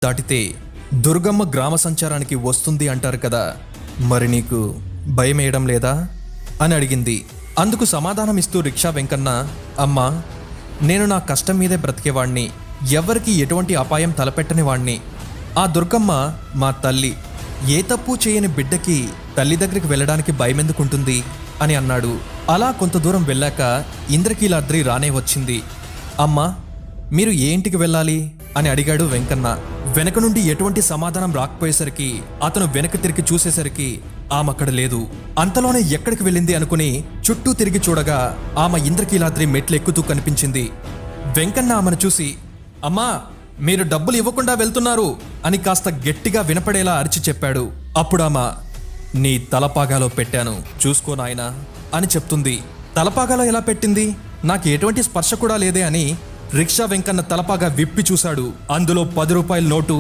దాటితే దుర్గమ్మ గ్రామ సంచారానికి వస్తుంది అంటారు కదా, మరి నీకు భయమేయడం లేదా అని అడిగింది. అందుకు సమాధానమిస్తూ రిక్షా వెంకన్న, అమ్మా, నేను నా కష్టం మీదే బ్రతికేవాణ్ణి, ఎవరికి ఎటువంటి అపాయం తలపెట్టని వాణ్ణి. ఆ దుర్గమ్మ మా తల్లి, ఏ తప్పు చేయని బిడ్డకి తల్లి దగ్గరికి వెళ్ళడానికి భయమెందుకుంటుంది అని అన్నాడు. అలా కొంత దూరం వెళ్ళాక ఇంద్రకీలాద్రి రానే వచ్చింది. అమ్మా, మీరు ఏ ఇంటికి వెళ్ళాలి అని అడిగాడు వెంకన్న. వెనక నుండి ఎటువంటి సమాధానం రాకపోయేసరికి అతను వెనక తిరిగి చూసేసరికి ఆమె అక్కడ లేదు. అంతలోనే ఎక్కడికి వెళ్ళింది అనుకుని చుట్టూ తిరిగి చూడగా ఆమె ఇంద్రకీలాద్రి మెట్లెక్కుతూ కనిపించింది. వెంకన్న ఆమెను చూసి, అమ్మా, మీరు డబ్బులు ఇవ్వకుండా వెళ్తున్నారు అని కాస్త గట్టిగా వినపడేలా అరిచి చెప్పాడు. అప్పుడామా, నీ తలపాగాలో పెట్టాను, చూసుకో నాయనా అని చెప్తుంది. తలపాగాలో ఎలా పెట్టింది? నాకు ఎటువంటి స్పర్శ కూడా లేదే అని రిక్షా వెంకన్న తలపాగా విప్పి చూశాడు. అందులో 10 రూపాయల నోటు